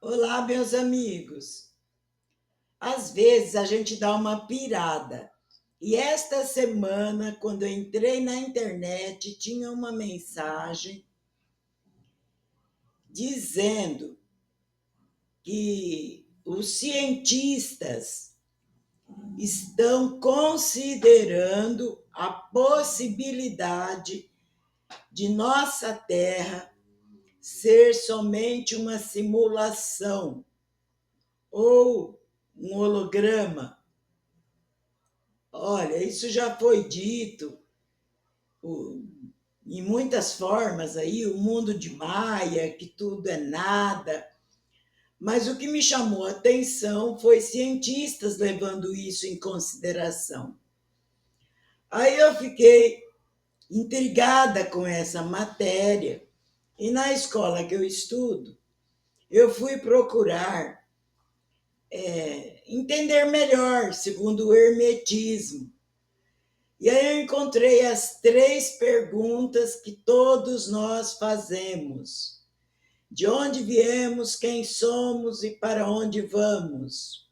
Olá, meus amigos. Às vezes a gente dá uma pirada. E esta semana, quando eu entrei na internet, tinha uma mensagem dizendo que os cientistas estão considerando a possibilidade de nossa Terra ser somente uma simulação ou um holograma. Olha, isso já foi dito em muitas formas aí, o mundo de Maia, que tudo é nada. Mas o que me chamou a atenção foi cientistas levando isso em consideração. Aí eu fiquei intrigada com essa matéria e na escola que eu estudo, eu fui procurar entender melhor, segundo o hermetismo. E aí eu encontrei as 3 perguntas que todos nós fazemos: de onde viemos, quem somos e para onde vamos.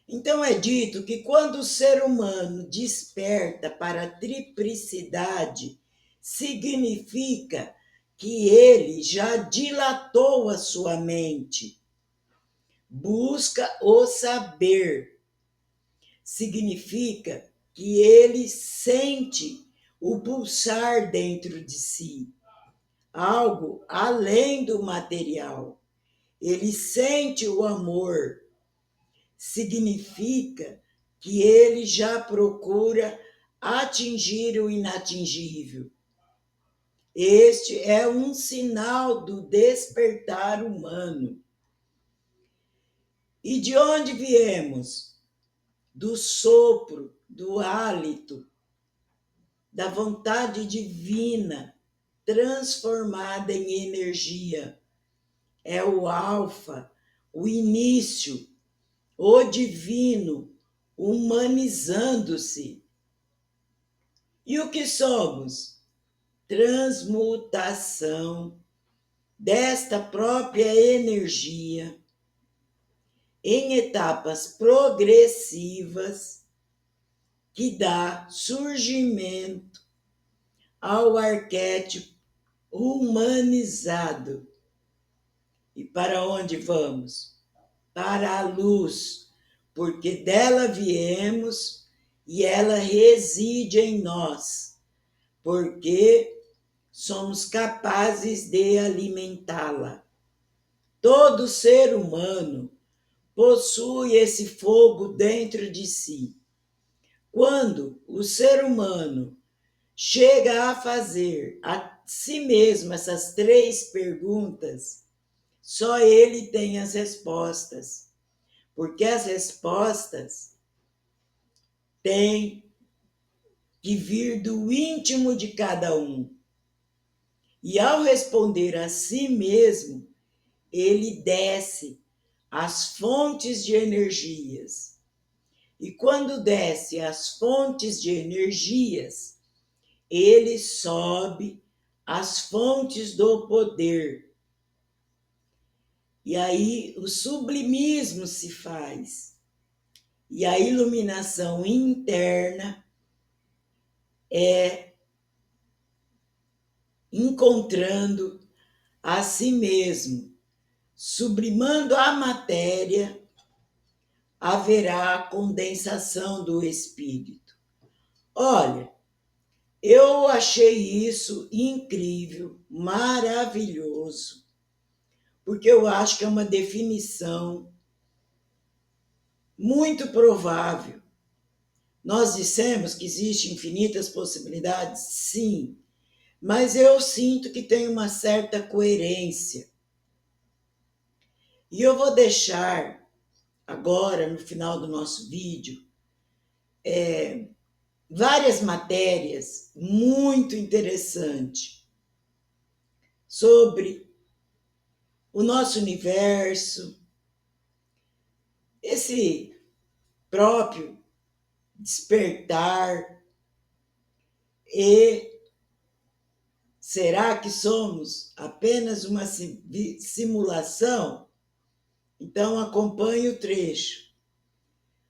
Então é dito que quando o ser humano desperta para a triplicidade, significa que ele já dilatou a sua mente, busca o saber. Significa que ele sente o pulsar dentro de si, algo além do material. Ele sente o amor. Significa que ele já procura atingir o inatingível. Este é um sinal do despertar humano. E de onde viemos? Do sopro, do hálito, da vontade divina transformada em energia. É o alfa, o início, o divino humanizando-se. E o que somos? Transmutação desta própria energia em etapas progressivas que dá surgimento ao arquétipo humanizado. E para onde vamos? Para a luz, porque dela viemos e ela reside em nós, porque somos capazes de alimentá-la. Todo ser humano possui esse fogo dentro de si. Quando o ser humano chega a fazer a si mesmo essas 3 perguntas, só ele tem as respostas, porque as respostas têm que vir do íntimo de cada um. E ao responder a si mesmo, ele desce às fontes de energias. E quando desce às fontes de energias, ele sobe às fontes do poder. E aí o sublimismo se faz. E a iluminação interna é encontrando a si mesmo. Sublimando a matéria, haverá a condensação do espírito. Olha, eu achei isso incrível, maravilhoso, porque eu acho que é uma definição muito provável. Nós dissemos que existem infinitas possibilidades? Sim, mas eu sinto que tem uma certa coerência. E eu vou deixar agora, no final do nosso vídeo, várias matérias muito interessantes sobre o nosso universo, esse próprio despertar e Será que somos apenas uma simulação? Então acompanhe o trecho.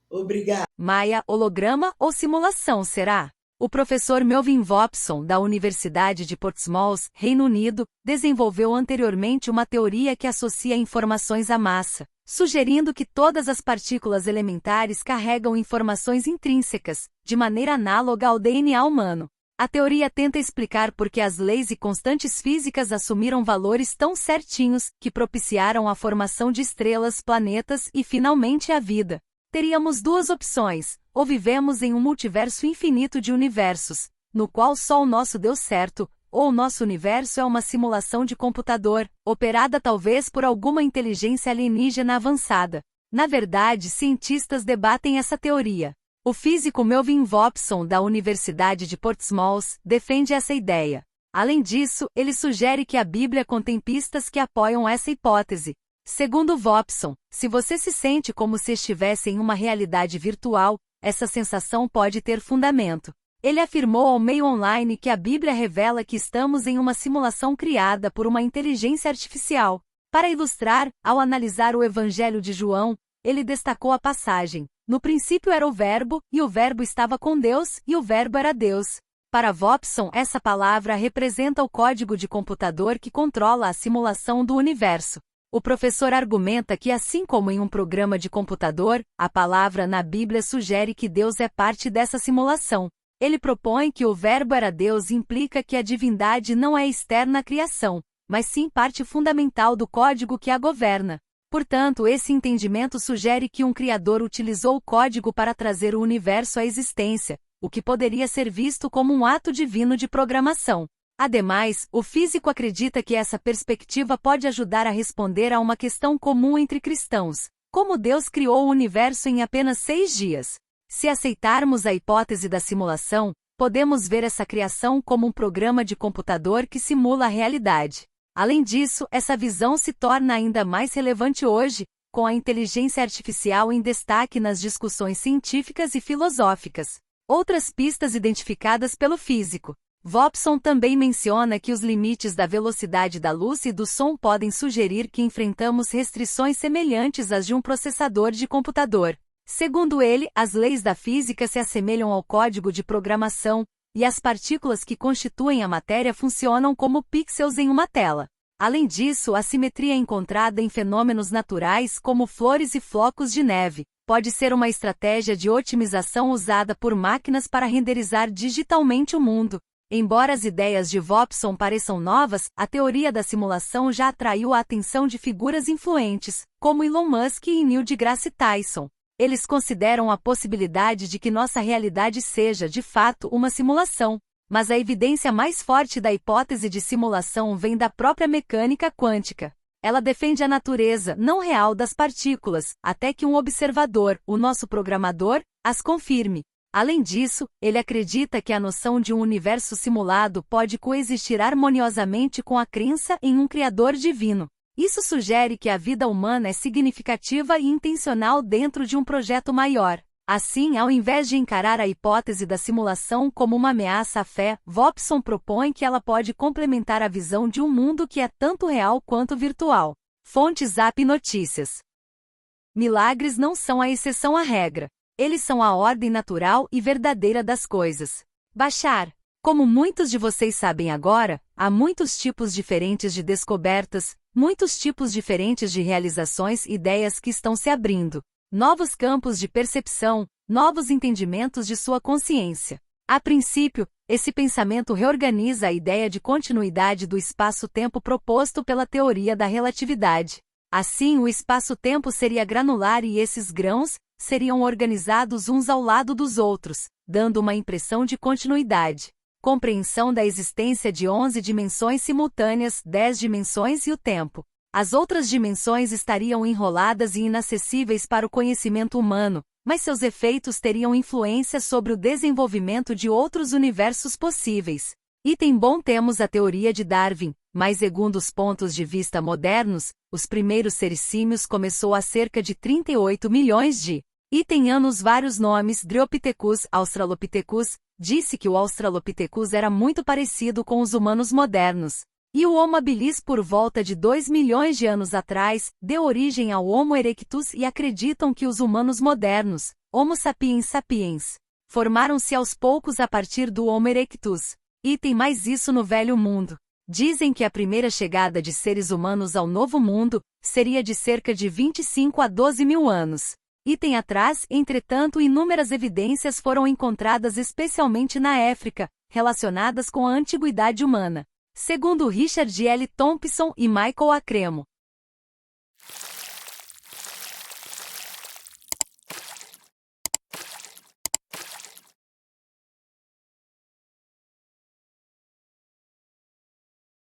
Obrigada. Maia, holograma ou simulação, será? O professor Melvin Vopson, da Universidade de Portsmouth, Reino Unido, desenvolveu anteriormente uma teoria que associa informações à massa, sugerindo que todas as partículas elementares carregam informações intrínsecas, de maneira análoga ao DNA humano. A teoria tenta explicar por que as leis e constantes físicas assumiram valores tão certinhos que propiciaram a formação de estrelas, planetas e, finalmente, a vida. Teríamos duas opções: ou vivemos em um multiverso infinito de universos, no qual só o nosso deu certo, ou o nosso universo é uma simulação de computador, operada talvez por alguma inteligência alienígena avançada. Na verdade, cientistas debatem essa teoria. O físico Melvin Vopson, da Universidade de Portsmouth, defende essa ideia. Além disso, ele sugere que a Bíblia contém pistas que apoiam essa hipótese. Segundo Vopson, se você se sente como se estivesse em uma realidade virtual, essa sensação pode ter fundamento. Ele afirmou ao meio online que a Bíblia revela que estamos em uma simulação criada por uma inteligência artificial. Para ilustrar, ao analisar o Evangelho de João, ele destacou a passagem: no princípio era o Verbo, e o Verbo estava com Deus, e o Verbo era Deus. Para Vopson, essa palavra representa o código de computador que controla a simulação do universo. O professor argumenta que, assim como em um programa de computador, a palavra na Bíblia sugere que Deus é parte dessa simulação. Ele propõe que o Verbo era Deus implica que a divindade não é externa à criação, mas sim parte fundamental do código que a governa. Portanto, esse entendimento sugere que um criador utilizou o código para trazer o universo à existência, o que poderia ser visto como um ato divino de programação. Ademais, o físico acredita que essa perspectiva pode ajudar a responder a uma questão comum entre cristãos: como Deus criou o universo em apenas 6 dias? Se aceitarmos a hipótese da simulação, podemos ver essa criação como um programa de computador que simula a realidade. Além disso, essa visão se torna ainda mais relevante hoje, com a inteligência artificial em destaque nas discussões científicas e filosóficas. Outras pistas identificadas pelo físico. Vopson também menciona que os limites da velocidade da luz e do som podem sugerir que enfrentamos restrições semelhantes às de um processador de computador. Segundo ele, as leis da física se assemelham ao código de programação, e as partículas que constituem a matéria funcionam como pixels em uma tela. Além disso, a simetria encontrada em fenômenos naturais como flores e flocos de neve pode ser uma estratégia de otimização usada por máquinas para renderizar digitalmente o mundo. Embora as ideias de Vopson pareçam novas, a teoria da simulação já atraiu a atenção de figuras influentes, como Elon Musk e Neil deGrasse Tyson. Eles consideram a possibilidade de que nossa realidade seja, de fato, uma simulação. Mas a evidência mais forte da hipótese de simulação vem da própria mecânica quântica. Ela defende a natureza não real das partículas, até que um observador, o nosso programador, as confirme. Além disso, ele acredita que a noção de um universo simulado pode coexistir harmoniosamente com a crença em um Criador divino. Isso sugere que a vida humana é significativa e intencional dentro de um projeto maior. Assim, ao invés de encarar a hipótese da simulação como uma ameaça à fé, Vopson propõe que ela pode complementar a visão de um mundo que é tanto real quanto virtual. Fonte Zap Notícias. Milagres não são a exceção à regra. Eles são a ordem natural e verdadeira das coisas. Bashar. Como muitos de vocês sabem agora, há muitos tipos diferentes de descobertas, muitos tipos diferentes de realizações e ideias que estão se abrindo. Novos campos de percepção, novos entendimentos de sua consciência. A princípio, esse pensamento reorganiza a ideia de continuidade do espaço-tempo proposto pela teoria da relatividade. Assim, o espaço-tempo seria granular e esses grãos seriam organizados uns ao lado dos outros, dando uma impressão de continuidade. Compreensão da existência de 11 dimensões simultâneas, 10 dimensões e o tempo. As outras dimensões estariam enroladas e inacessíveis para o conhecimento humano, mas seus efeitos teriam influência sobre o desenvolvimento de outros universos possíveis. Item bom, temos a teoria de Darwin, mas segundo os pontos de vista modernos, os primeiros seres símios começou há cerca de 38 milhões de. Item anos, vários nomes: Dryopithecus, Australopithecus, disse que o Australopithecus era muito parecido com os humanos modernos. E o Homo habilis, por volta de 2 milhões de anos atrás, deu origem ao Homo erectus e acreditam que os humanos modernos, Homo sapiens sapiens, formaram-se aos poucos a partir do Homo erectus. E tem mais isso no Velho Mundo. Dizem que a primeira chegada de seres humanos ao Novo Mundo seria de cerca de 25 a 12 mil anos. E tem atrás, entretanto, inúmeras evidências foram encontradas especialmente na África, relacionadas com a antiguidade humana. Segundo Richard L. Thompson e Michael Acremo,